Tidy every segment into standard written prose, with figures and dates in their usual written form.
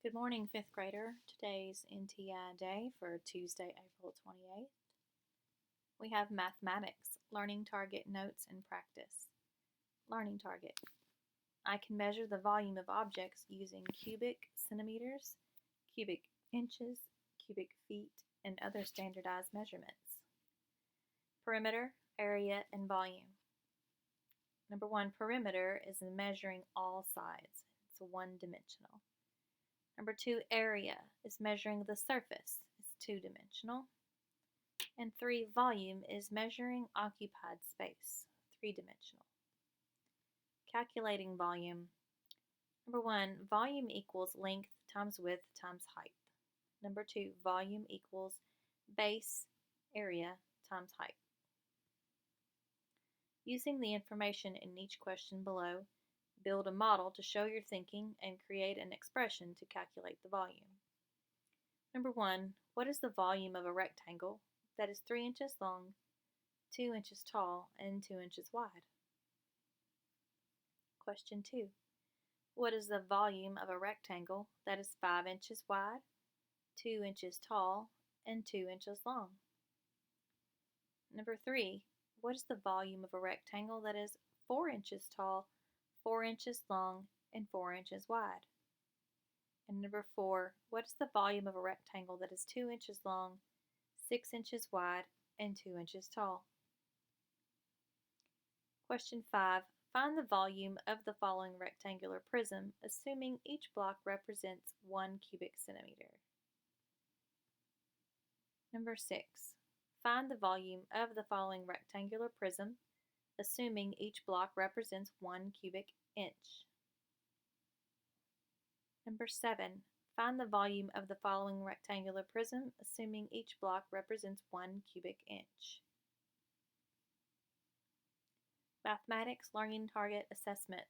Good morning, 5th grader. Today's NTI day for Tuesday, April 28th. We have mathematics, learning target, notes, and practice. Learning target. I can measure the volume of objects using cubic centimeters, cubic inches, cubic feet, and other standardized measurements. Perimeter, area, and volume. Number 1, perimeter is measuring all sides. It's one-dimensional. Number 2, area is measuring the surface. It's two-dimensional. And 3, volume is measuring occupied space, three-dimensional. Calculating volume. Number 1, volume equals length times width times height. Number 2, volume equals base area times height. Using the information in each question below, build a model to show your thinking and create an expression to calculate the volume. Number 1, what is the volume of a rectangle that is 3 inches long, 2 inches tall, and 2 inches wide? Question 2, what is the volume of a rectangle that is 5 inches wide, 2 inches tall, and 2 inches long? Number 3, what is the volume of a rectangle that is 4 inches tall, 4 inches long, and 4 inches wide? And number 4, what is the volume of a rectangle that is 2 inches long, 6 inches wide, and 2 inches tall? Question 5, find the volume of the following rectangular prism, assuming each block represents 1 cubic centimeter. Number 6, find the volume of the following rectangular prism, assuming each block represents 1 cubic inch. Number 7, find the volume of the following rectangular prism, assuming each block represents 1 cubic inch. Mathematics Learning Target Assessment.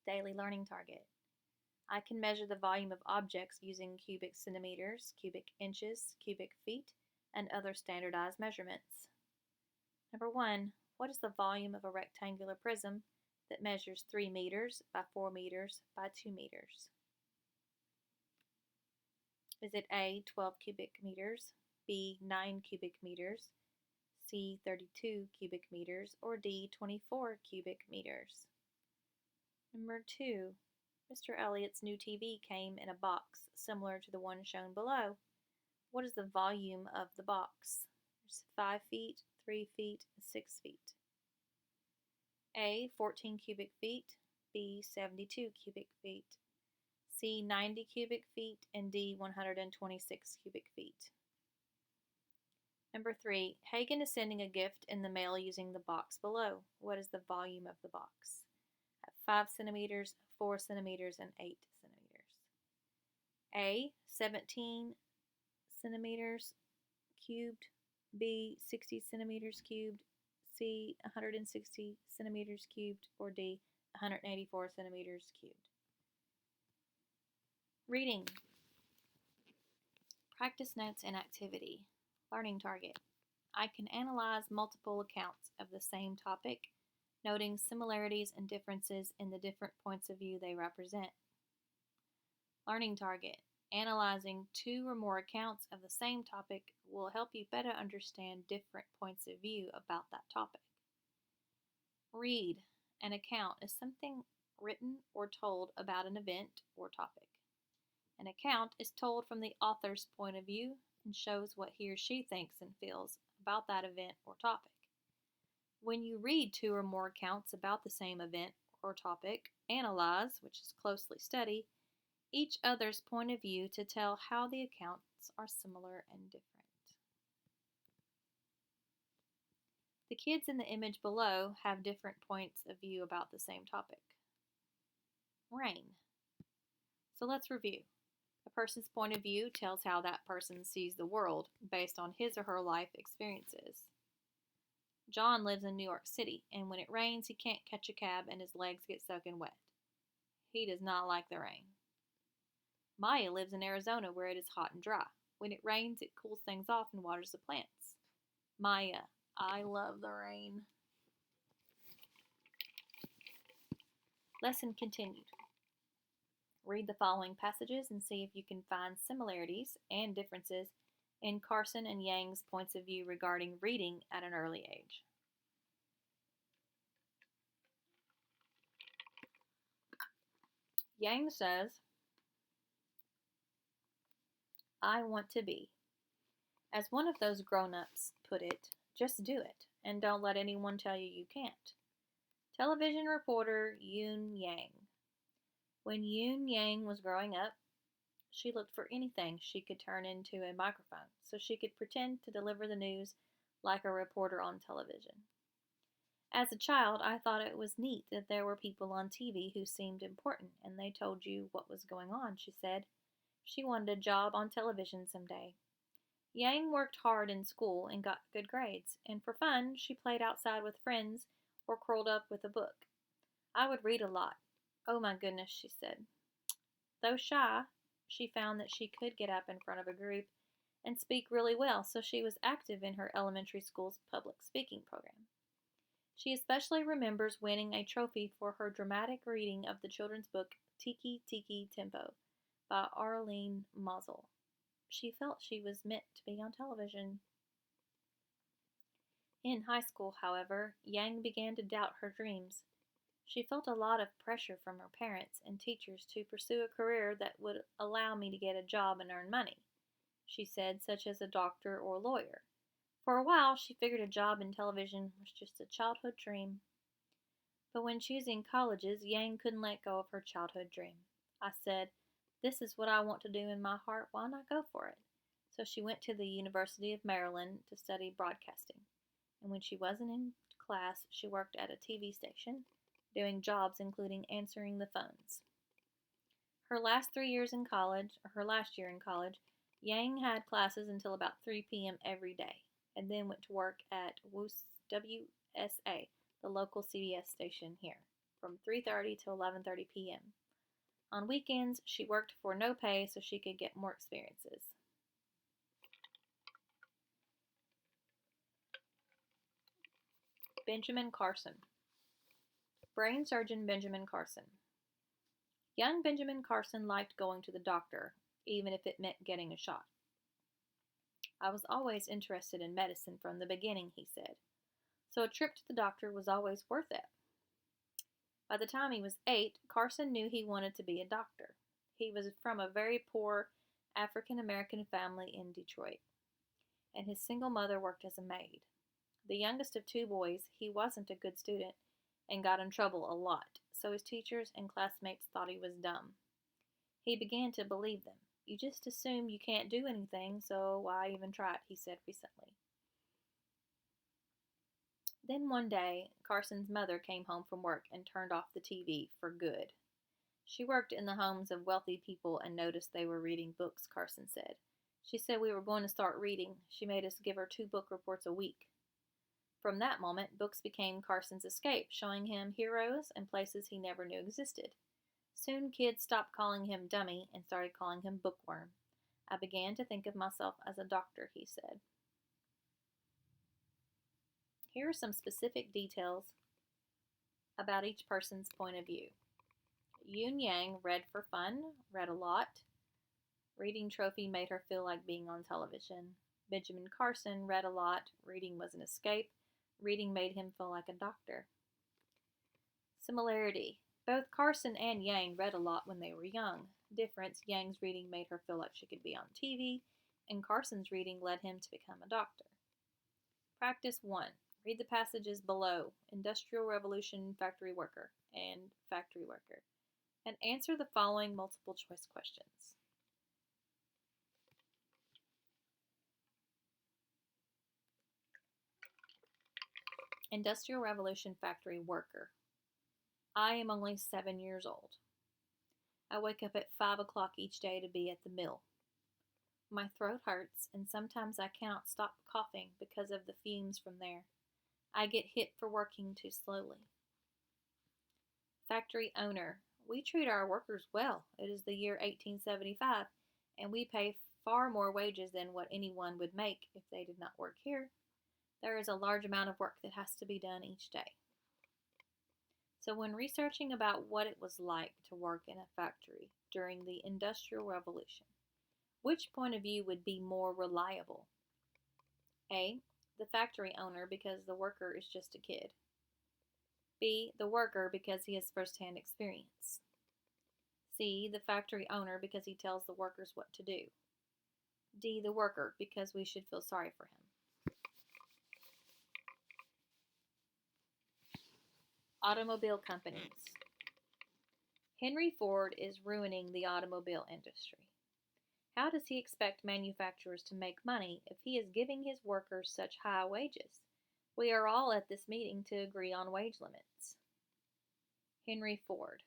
Daily Learning Target. I can measure the volume of objects using cubic centimeters, cubic inches, cubic feet, and other standardized measurements. Number 1, what is the volume of a rectangular prism that measures 3 meters by 4 meters by 2 meters? Is it A, 12 cubic meters, B, 9 cubic meters, C, 32 cubic meters, or D, 24 cubic meters? Number 2, Mr. Elliott's new TV came in a box similar to the one shown below. What is the volume of the box? There's 5 feet, 3 feet, and 6 feet. A, 14 cubic feet, B, 72 cubic feet, C, 90 cubic feet, and D, 126 cubic feet. Number 3, Hagen is sending a gift in the mail using the box below. What is the volume of the box? At 5 centimeters, 4 centimeters, and 8 centimeters. A, 17 centimeters cubed, B, 60 centimeters cubed, C, 160 centimeters cubed, or D, 184 centimeters cubed. Reading. Practice notes and activity. Learning target. I can analyze multiple accounts of the same topic, noting similarities and differences in the different points of view they represent. Learning target. Analyzing 2 or more accounts of the same topic will help you better understand different points of view about that topic. Read. An account is something written or told about an event or topic. An account is told from the author's point of view and shows what he or she thinks and feels about that event or topic. When you read 2 or more accounts about the same event or topic, analyze, which is closely study, each other's point of view to tell how the accounts are similar and different. The kids in the image below have different points of view about the same topic. Rain. So let's review. A person's point of view tells how that person sees the world based on his or her life experiences. John lives in New York City, and when it rains, he can't catch a cab and his legs get soaking wet. He does not like the rain. Maya lives in Arizona where it is hot and dry. When it rains, it cools things off and waters the plants. Maya, I love the rain. Lesson continued. Read the following passages and see if you can find similarities and differences in Carson and Yang's points of view regarding reading at an early age. Yang says, I want to be. As one of those grown-ups put it, just do it, and don't let anyone tell you can't. Television reporter Yoon Yang. When Yoon Yang was growing up, she looked for anything she could turn into a microphone so she could pretend to deliver the news like a reporter on television. As a child, I thought it was neat that there were people on TV who seemed important and they told you what was going on, she said. She wanted a job on television someday. Yang worked hard in school and got good grades, and for fun, she played outside with friends or curled up with a book. I would read a lot. Oh my goodness, she said. Though shy, she found that she could get up in front of a group and speak really well, so she was active in her elementary school's public speaking program. She especially remembers winning a trophy for her dramatic reading of the children's book Tiki Tiki Tempo by Arlene Mazel. She felt she was meant to be on television. In high school, however, Yang began to doubt her dreams. She felt a lot of pressure from her parents and teachers to pursue a career that would allow me to get a job and earn money, she said, such as a doctor or lawyer. For a while, she figured a job in television was just a childhood dream. But when choosing colleges, Yang couldn't let go of her childhood dream. I said, this is what I want to do in my heart, why not go for it? So she went to the University of Maryland to study broadcasting. And when she wasn't in class, she worked at a TV station, doing jobs including answering the phones. Her last year in college, Yang had classes until about 3 p.m. every day, and then went to work at WSA, the local CBS station here, from 3:30 to 11:30 p.m. On weekends, she worked for no pay so she could get more experiences. Benjamin Carson. Brain surgeon Benjamin Carson. Young Benjamin Carson liked going to the doctor, even if it meant getting a shot. I was always interested in medicine from the beginning, he said, so a trip to the doctor was always worth it. By the time he was 8, Carson knew he wanted to be a doctor. He was from a very poor African-American family in Detroit, and his single mother worked as a maid. The youngest of 2 boys, he wasn't a good student and got in trouble a lot, so his teachers and classmates thought he was dumb. He began to believe them. You just assume you can't do anything, so why even try it, he said recently. Then one day, Carson's mother came home from work and turned off the TV for good. She worked in the homes of wealthy people and noticed they were reading books, Carson said. She said we were going to start reading. She made us give her 2 book reports a week. From that moment, books became Carson's escape, showing him heroes and places he never knew existed. Soon kids stopped calling him dummy and started calling him bookworm. I began to think of myself as a doctor, he said. Here are some specific details about each person's point of view. Yoon Yang read for fun, read a lot. Reading trophy made her feel like being on television. Benjamin Carson read a lot. Reading was an escape. Reading made him feel like a doctor. Similarity. Both Carson and Yang read a lot when they were young. Difference, Yang's reading made her feel like she could be on TV, and Carson's reading led him to become a doctor. Practice 1. Read the passages below, Industrial Revolution, factory worker, and factory worker, and answer the following multiple choice questions. Industrial Revolution factory worker. I am only 7 years old. I wake up at 5 o'clock each day to be at the mill. My throat hurts, and sometimes I cannot stop coughing because of the fumes from there. I get hit for working too slowly. Factory owner. We treat our workers well. It is the year 1875, and we pay far more wages than what anyone would make if they did not work here. There is a large amount of work that has to be done each day. So, when researching about what it was like to work in a factory during the Industrial Revolution, which point of view would be more reliable? A. The factory owner because the worker is just a kid. B. The worker because he has first-hand experience. C. The factory owner because he tells the workers what to do. D. The worker because we should feel sorry for him. Automobile companies. Henry Ford is ruining the automobile industry. How does he expect manufacturers to make money if he is giving his workers such high wages? We are all at this meeting to agree on wage limits. Henry Ford.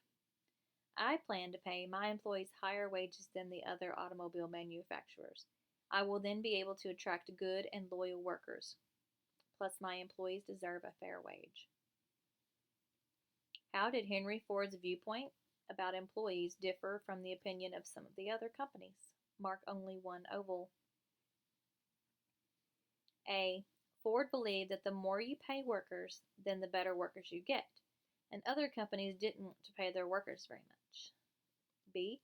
I plan to pay my employees higher wages than the other automobile manufacturers. I will then be able to attract good and loyal workers. Plus, my employees deserve a fair wage. How did Henry Ford's viewpoint about employees differ from the opinion of some of the other companies? Mark only one oval. A. Ford believed that the more you pay workers, then the better workers you get, and other companies didn't want to pay their workers very much. B.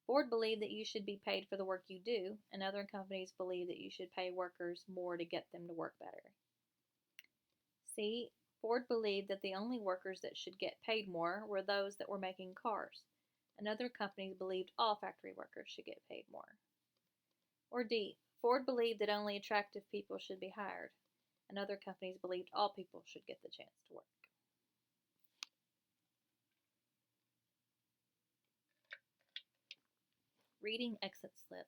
Ford believed that you should be paid for the work you do, and other companies believed that you should pay workers more to get them to work better. C. Ford believed that the only workers that should get paid more were those that were making cars, and other companies believed all factory workers should get paid more. Or D. Ford believed that only attractive people should be hired, and other companies believed all people should get the chance to work. Reading exit slip.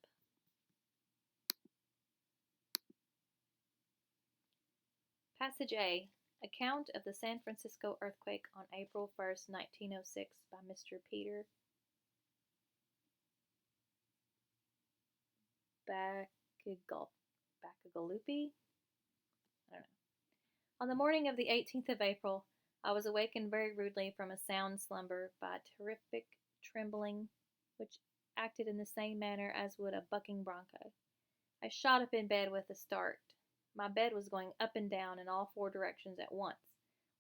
Passage A. Account of the San Francisco earthquake on April 1st, 1906 by Mr. Peter Bacigalupi? I don't know. On the morning of the 18th of April, I was awakened very rudely from a sound slumber by a terrific trembling, which acted in the same manner as would a bucking bronco. I shot up in bed with a start. My bed was going up and down in all four directions at once,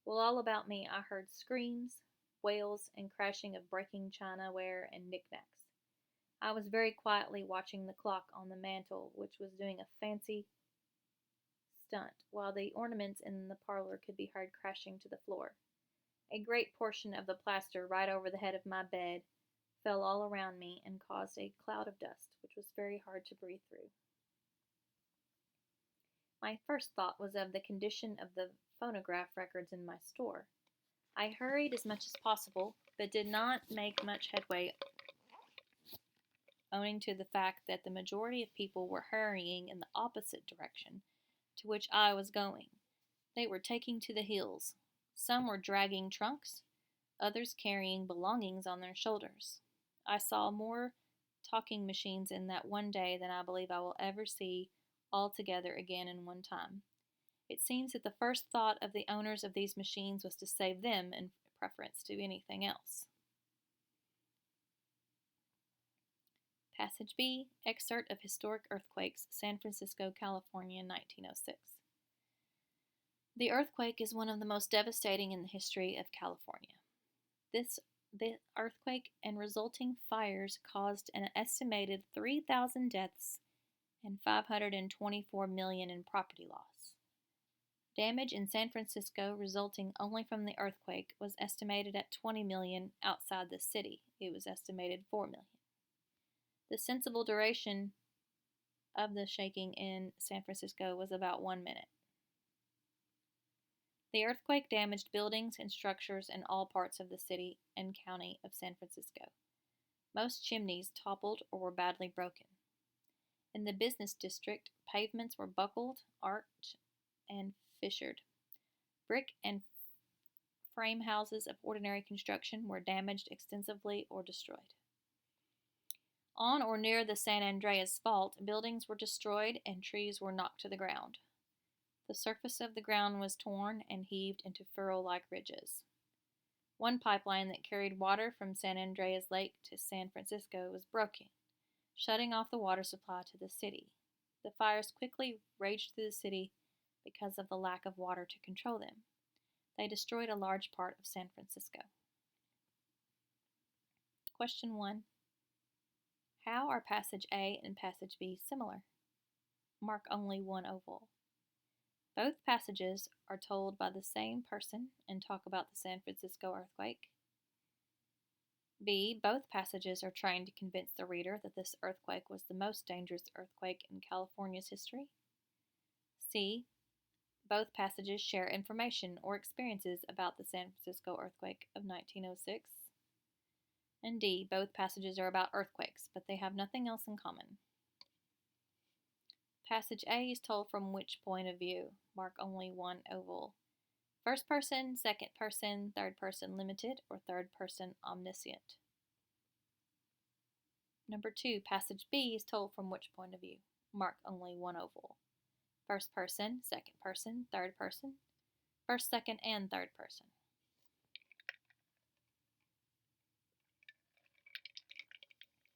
while all about me I heard screams, wails, and crashing of breaking chinaware and knickknacks. I was very quietly watching the clock on the mantel, which was doing a fancy stunt, while the ornaments in the parlor could be heard crashing to the floor. A great portion of the plaster right over the head of my bed fell all around me and caused a cloud of dust, which was very hard to breathe through. My first thought was of the condition of the phonograph records in my store. I hurried as much as possible, but did not make much headway owing to the fact that the majority of people were hurrying in the opposite direction to which I was going. They were taking to the hills. Some were dragging trunks, others carrying belongings on their shoulders. I saw more talking machines in that one day than I believe I will ever see all together again in one time. It seems that the first thought of the owners of these machines was to save them in preference to anything else. Passage B. Excerpt of Historic Earthquakes, San Francisco, California, 1906. The earthquake is one of the most devastating in the history of California. The earthquake and resulting fires caused an estimated 3,000 deaths and $524 million in property loss. Damage in San Francisco resulting only from the earthquake was estimated at $20 million outside the city. It was estimated $4 million. The sensible duration of the shaking in San Francisco was about 1 minute. The earthquake damaged buildings and structures in all parts of the city and county of San Francisco. Most chimneys toppled or were badly broken. In the business district, pavements were buckled, arched, and fissured. Brick and frame houses of ordinary construction were damaged extensively or destroyed. On or near the San Andreas Fault, buildings were destroyed and trees were knocked to the ground. The surface of the ground was torn and heaved into furrow-like ridges. One pipeline that carried water from San Andreas Lake to San Francisco was broken, shutting off the water supply to the city. The fires quickly raged through the city because of the lack of water to control them. They destroyed a large part of San Francisco. Question 1. How are passage A and passage B similar? Mark only one oval. Both passages are told by the same person and talk about the San Francisco earthquake. B. Both passages are trying to convince the reader that this earthquake was the most dangerous earthquake in California's history. C. Both passages share information or experiences about the San Francisco earthquake of 1906. And D. Both passages are about earthquakes, but they have nothing else in common. Passage A is told from which point of view? Mark only one oval. First person, second person, third person limited, or third person omniscient. Number 2, passage B is told from which point of view? Mark only one oval. First person, second person, third person, first, second, and third person.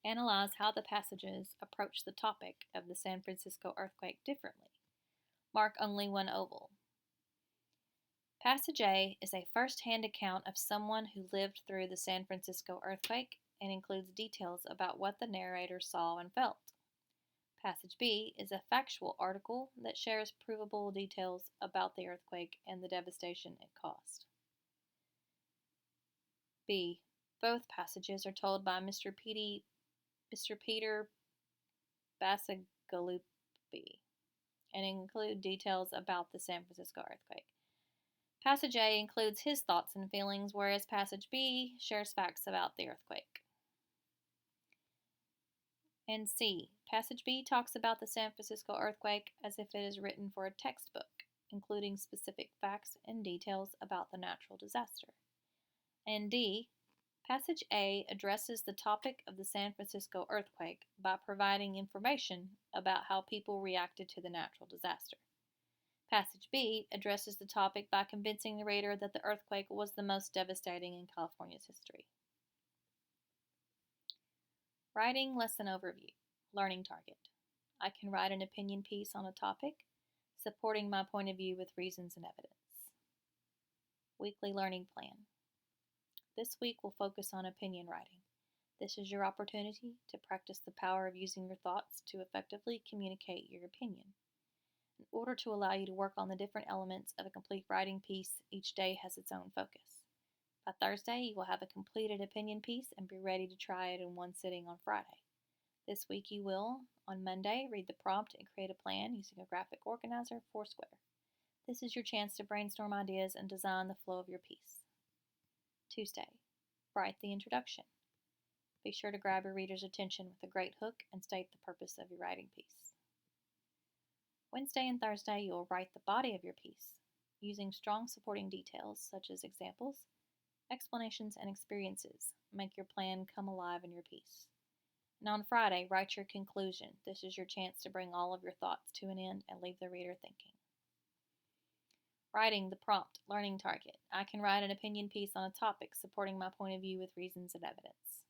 Analyze how the passages approach the topic of the San Francisco earthquake differently. Mark only one oval. Passage A is a first-hand account of someone who lived through the San Francisco earthquake and includes details about what the narrator saw and felt. Passage B is a factual article that shares provable details about the earthquake and the devastation it caused. B. Both passages are told by Mr. Peter Bacigalupi and include details about the San Francisco earthquake. Passage A includes his thoughts and feelings, whereas Passage B shares facts about the earthquake. And C. Passage B talks about the San Francisco earthquake as if it is written for a textbook, including specific facts and details about the natural disaster. And D. Passage A addresses the topic of the San Francisco earthquake by providing information about how people reacted to the natural disaster. Passage B addresses the topic by convincing the reader that the earthquake was the most devastating in California's history. Writing lesson overview. Learning target. I can write an opinion piece on a topic, supporting my point of view with reasons and evidence. Weekly learning plan. This week we'll focus on opinion writing. This is your opportunity to practice the power of using your thoughts to effectively communicate your opinion. In order to allow you to work on the different elements of a complete writing piece, each day has its own focus. By Thursday, you will have a completed opinion piece and be ready to try it in one sitting on Friday. This week you will, on Monday, read the prompt and create a plan using a graphic organizer, Foursquare. This is your chance to brainstorm ideas and design the flow of your piece. Tuesday, write the introduction. Be sure to grab your reader's attention with a great hook and state the purpose of your writing piece. Wednesday and Thursday, you will write the body of your piece, using strong supporting details such as examples, explanations, and experiences. Make your plan come alive in your piece. And on Friday, write your conclusion. This is your chance to bring all of your thoughts to an end and leave the reader thinking. Writing the prompt, learning target. I can write an opinion piece on a topic supporting my point of view with reasons and evidence.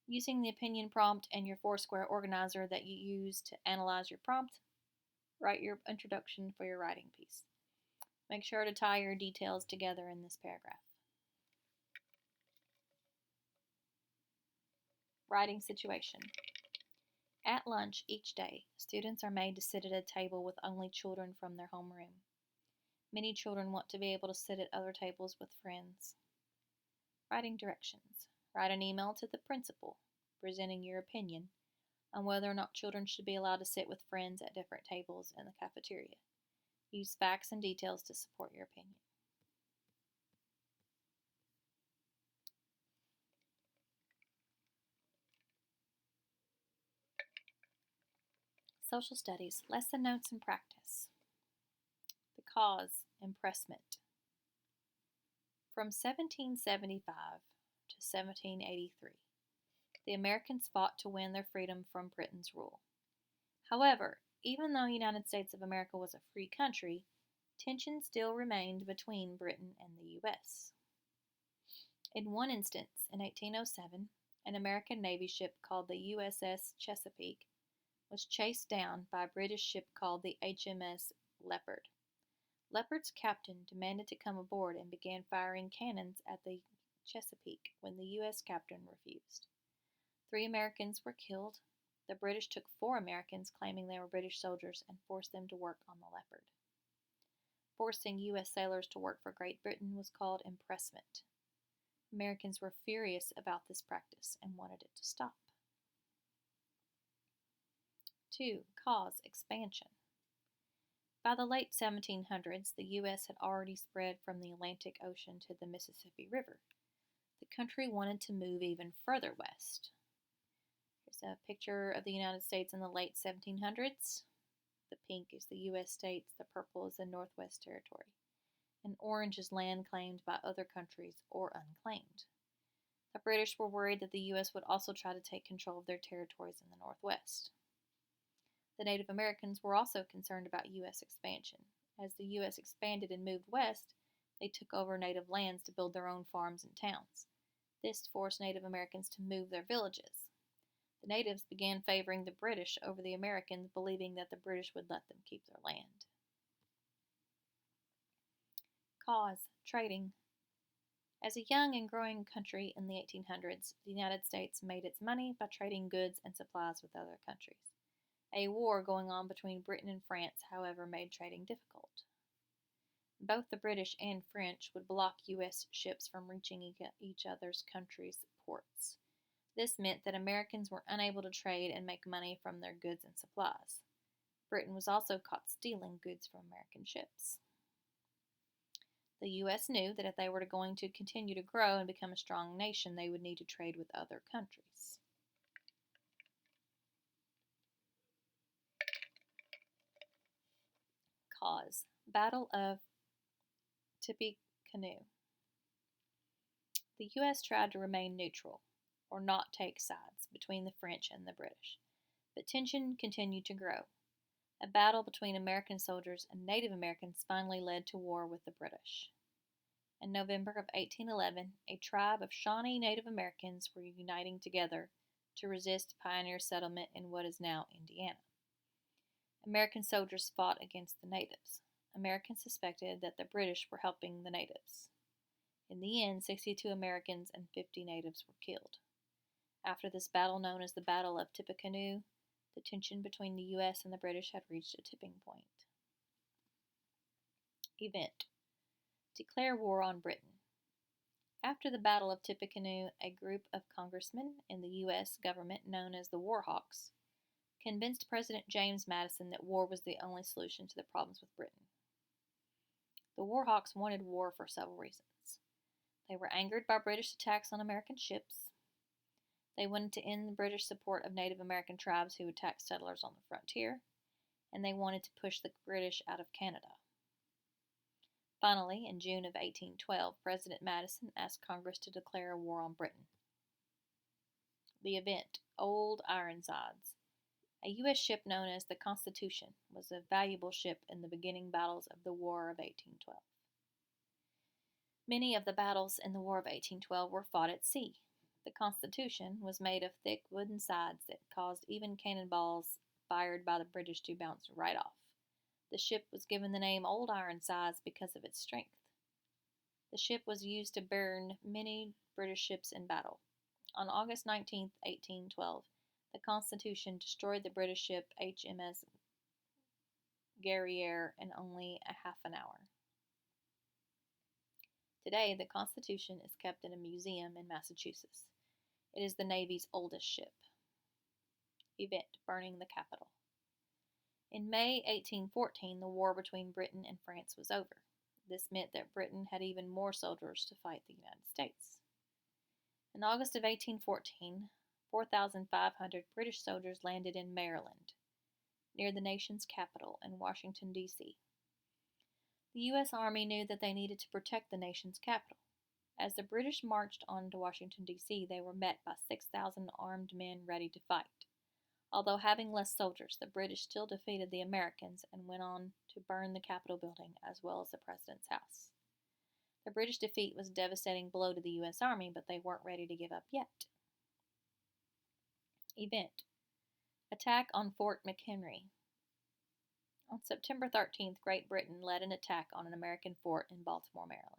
Using the opinion prompt and your Foursquare organizer that you use to analyze your prompt, write your introduction for your writing piece. Make sure to tie your details together in this paragraph. Writing situation. At lunch each day, students are made to sit at a table with only children from their homeroom. Many children want to be able to sit at other tables with friends. Writing directions. Write an email to the principal, presenting your opinion on whether or not children should be allowed to sit with friends at different tables in the cafeteria. Use facts and details to support your opinion. Social Studies, Lesson Notes and Practice. The Cause, Impressment. From 1775 to 1783, the Americans fought to win their freedom from Britain's rule. However, even though the United States of America was a free country, tension still remained between Britain and the U.S. In one instance, in 1807, an American Navy ship called the USS Chesapeake was chased down by a British ship called the HMS Leopard. Leopard's captain demanded to come aboard and began firing cannons at the Chesapeake when the U.S. captain refused. 3 Americans were killed. The British took 4 Americans, claiming they were British soldiers, and forced them to work on the Leopard. Forcing U.S. sailors to work for Great Britain was called impressment. Americans were furious about this practice and wanted it to stop. 2. Cause expansion. By the late 1700s, the U.S. had already spread from the Atlantic Ocean to the Mississippi River. The country wanted to move even further west. Here's a picture of the United States in the late 1700s. The pink is the U.S. states, the purple is the Northwest Territory, and orange is land claimed by other countries or unclaimed. The British were worried that the U.S. would also try to take control of their territories in the Northwest. The Native Americans were also concerned about U.S. expansion. As the U.S. expanded and moved west, they took over native lands to build their own farms and towns. This forced Native Americans to move their villages. The natives began favoring the British over the Americans, believing that the British would let them keep their land. Cause trading. As a young and growing country in the 1800s, the United States made its money by trading goods and supplies with other countries. A war going on between Britain and France, however, made trading difficult. Both the British and French would block U.S. ships from reaching each other's countries' ports. This meant that Americans were unable to trade and make money from their goods and supplies. Britain was also caught stealing goods from American ships. The U.S. knew that if they were going to continue to grow and become a strong nation, they would need to trade with other countries. Cause. Battle of Tippecanoe. The U.S. tried to remain neutral, or not take sides, between the French and the British, but tension continued to grow. A battle between American soldiers and Native Americans finally led to war with the British. In November of 1811, a tribe of Shawnee Native Americans were uniting together to resist pioneer settlement in what is now Indiana. American soldiers fought against the natives. Americans suspected that the British were helping the natives. In the end, 62 Americans and 50 natives were killed. After this battle, known as the Battle of Tippecanoe, the tension between the U.S. and the British had reached a tipping point. Event. Declare war on Britain. After the Battle of Tippecanoe, a group of congressmen in the U.S. government, known as the War Hawks, convinced President James Madison that war was the only solution to the problems with Britain. The War Hawks wanted war for several reasons. They were angered by British attacks on American ships. They wanted to end the British support of Native American tribes who attacked settlers on the frontier, and they wanted to push the British out of Canada. Finally, in June of 1812, President Madison asked Congress to declare a war on Britain. The event, Old Ironsides. A U.S. ship known as the Constitution was a valuable ship in the beginning battles of the War of 1812. Many of the battles in the War of 1812 were fought at sea. The Constitution was made of thick wooden sides that caused even cannonballs fired by the British to bounce right off. The ship was given the name Old Ironsides because of its strength. The ship was used to burn many British ships in battle. On August 19, 1812, the Constitution destroyed the British ship HMS Guerriere in only a half an hour. Today, the Constitution is kept in a museum in Massachusetts. It is the Navy's oldest ship. Event, burning the Capitol. In May 1814, the war between Britain and France was over. This meant that Britain had even more soldiers to fight the United States. In August of 1814, 4,500 British soldiers landed in Maryland, near the nation's capital in Washington, D.C. The U.S. Army knew that they needed to protect the nation's capital. As the British marched on to Washington, D.C., they were met by 6,000 armed men ready to fight. Although having less soldiers, the British still defeated the Americans and went on to burn the Capitol building as well as the President's house. The British defeat was a devastating blow to the U.S. Army, but they weren't ready to give up yet. Event. Attack on Fort McHenry. On September 13th, Great Britain led an attack on an American fort in Baltimore, Maryland.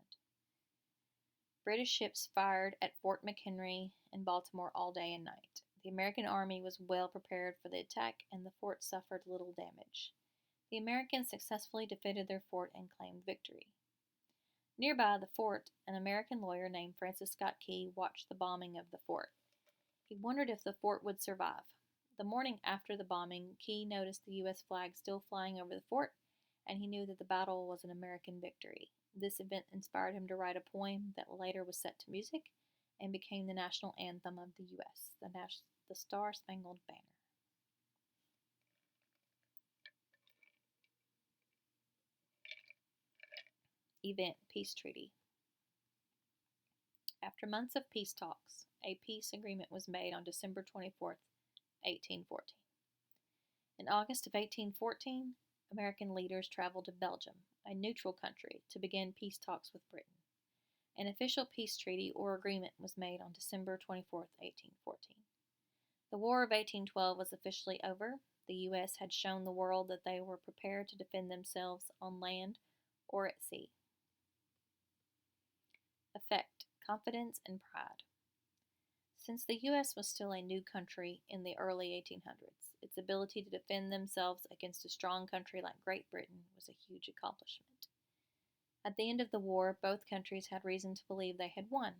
British ships fired at Fort McHenry in Baltimore all day and night. The American army was well prepared for the attack, and the fort suffered little damage. The Americans successfully defended their fort and claimed victory. Nearby the fort, an American lawyer named Francis Scott Key watched the bombing of the fort. He wondered if the fort would survive. The morning after the bombing, Key noticed the U.S. flag still flying over the fort, and he knew that the battle was an American victory. This event inspired him to write a poem that later was set to music and became the national anthem of the U.S., the Star-Spangled Banner. Event: Peace Treaty. After months of peace talks, a peace agreement was made on December 24, 1814. In August of 1814, American leaders traveled to Belgium, a neutral country, to begin peace talks with Britain. An official peace treaty or agreement was made on December 24, 1814. The War of 1812 was officially over. The U.S. had shown the world that they were prepared to defend themselves on land or at sea. Effect: confidence and pride. Since the U.S. was still a new country in the early 1800s, its ability to defend themselves against a strong country like Great Britain was a huge accomplishment. At the end of the war, both countries had reason to believe they had won.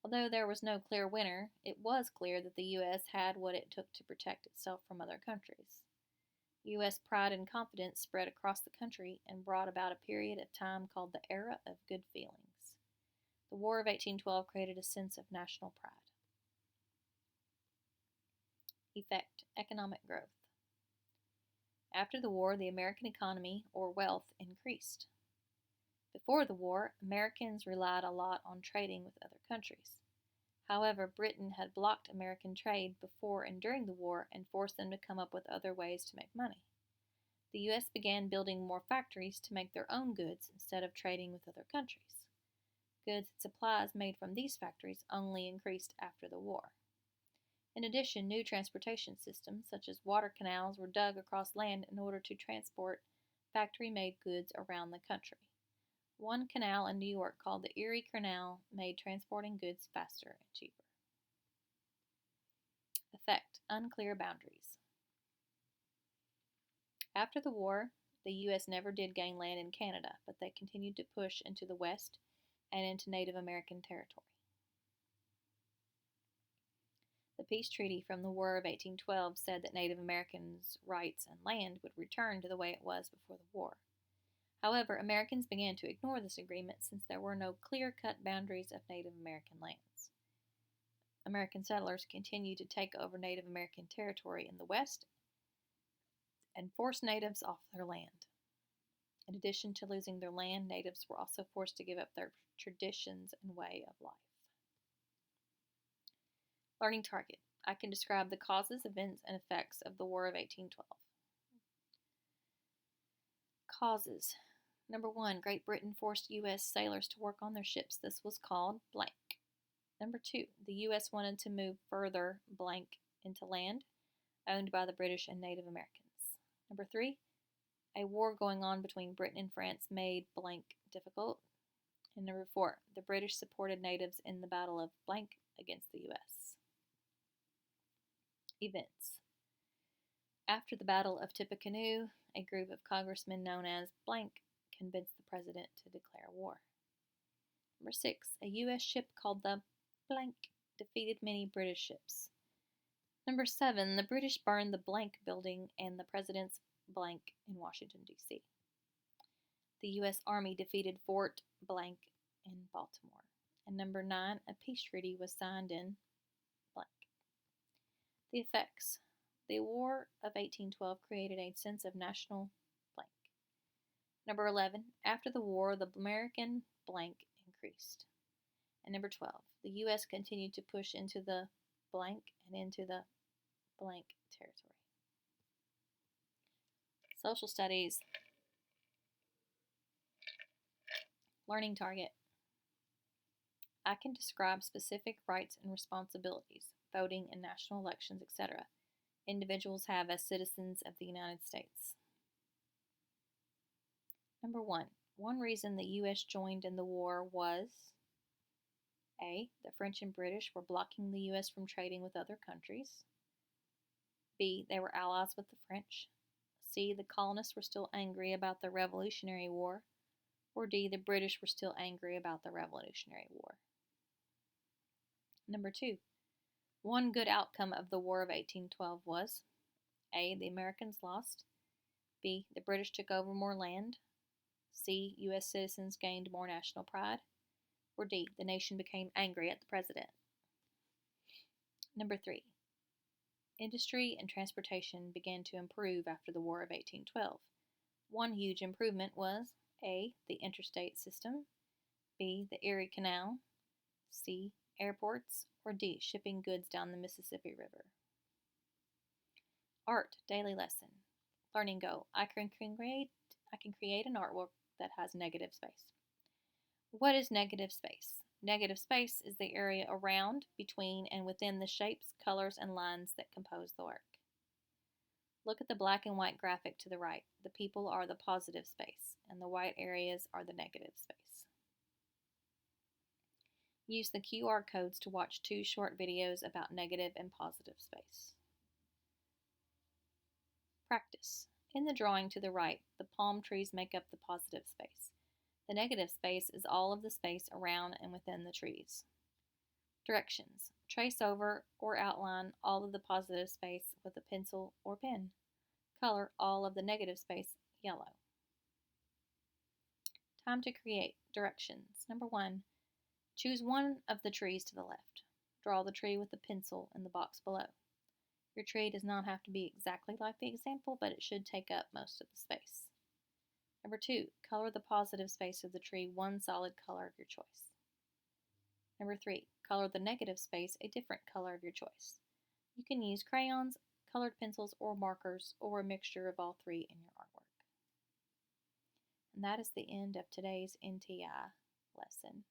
Although there was no clear winner, it was clear that the U.S. had what it took to protect itself from other countries. U.S. pride and confidence spread across the country and brought about a period of time called the Era of Good Feelings. The War of 1812 created a sense of national pride. Effect: economic growth. After the war, the American economy, or wealth, increased. Before the war, Americans relied a lot on trading with other countries. However, Britain had blocked American trade before and during the war and forced them to come up with other ways to make money. The U.S. began building more factories to make their own goods instead of trading with other countries. Goods and supplies made from these factories only increased after the war. In addition, new transportation systems, such as water canals, were dug across land in order to transport factory-made goods around the country. One canal in New York, called the Erie Canal, made transporting goods faster and cheaper. Effect: unclear boundaries. After the war, the U.S. never did gain land in Canada, but they continued to push into the West and into Native American territory. The peace treaty from the War of 1812 said that Native Americans' rights and land would return to the way it was before the war. However, Americans began to ignore this agreement since there were no clear-cut boundaries of Native American lands. American settlers continued to take over Native American territory in the West and force natives off their land. In addition to losing their land, natives were also forced to give up their traditions and way of life. Learning target. I can describe the causes, events, and effects of the War of 1812. Causes. Number 1, Great Britain forced U.S. sailors to work on their ships. This was called blank. Number 2, the U.S. wanted to move further blank into land owned by the British and Native Americans. Number 3, a war going on between Britain and France made blank difficult. And number 4, the British supported natives in the Battle of blank against the U.S. Events. After the Battle of Tippecanoe, a group of congressmen known as blank convinced the president to declare war. Number 6, a U.S. ship called the blank defeated many British ships. Number 7, the British burned the blank building and the president's blank in Washington, D.C. The U.S. Army defeated Fort blank in Baltimore. And number 9, a peace treaty was signed in blank. The effects. The War of 1812 created a sense of national blank. Number 11, after the war, the American blank increased. And number 12, the U.S. continued to push into the blank and into the blank territory. Social studies. Learning target. I can describe specific rights and responsibilities, voting in national elections, etc., individuals have as citizens of the United States. Number 1. One reason the U.S. joined in the war was A. The French and British were blocking the U.S. from trading with other countries. B. They were allies with the French. C. The colonists were still angry about the Revolutionary War. Or D. The British were still angry about the Revolutionary War. Number 2. One good outcome of the War of 1812 was A. The Americans lost. B. The British took over more land. C. U.S. citizens gained more national pride. Or D. The nation became angry at the president. Number 3. Industry and transportation began to improve after the War of 1812. One huge improvement was A. The interstate system. B. The Erie Canal. C. Airports. Or D. Shipping goods down the Mississippi River. Art daily lesson. Learning goal. I can create an artwork that has negative space. What is negative space? Negative space is the area around, between, and within the shapes, colors, and lines that compose the work. Look at the black and white graphic to the right. The people are the positive space, and the white areas are the negative space. Use the QR codes to watch 2 short videos about negative and positive space. Practice. In the drawing to the right, the palm trees make up the positive space. The negative space is all of the space around and within the trees. Directions. Trace over or outline all of the positive space with a pencil or pen. Color all of the negative space yellow. Time to create. Directions. Number 1. Choose one of the trees to the left. Draw the tree with the pencil in the box below. Your tree does not have to be exactly like the example, but it should take up most of the space. Number 2, color the positive space of the tree one solid color of your choice. Number 3, color the negative space a different color of your choice. You can use crayons, colored pencils, or markers, or a mixture of all 3 in your artwork. And that is the end of today's NTI lesson.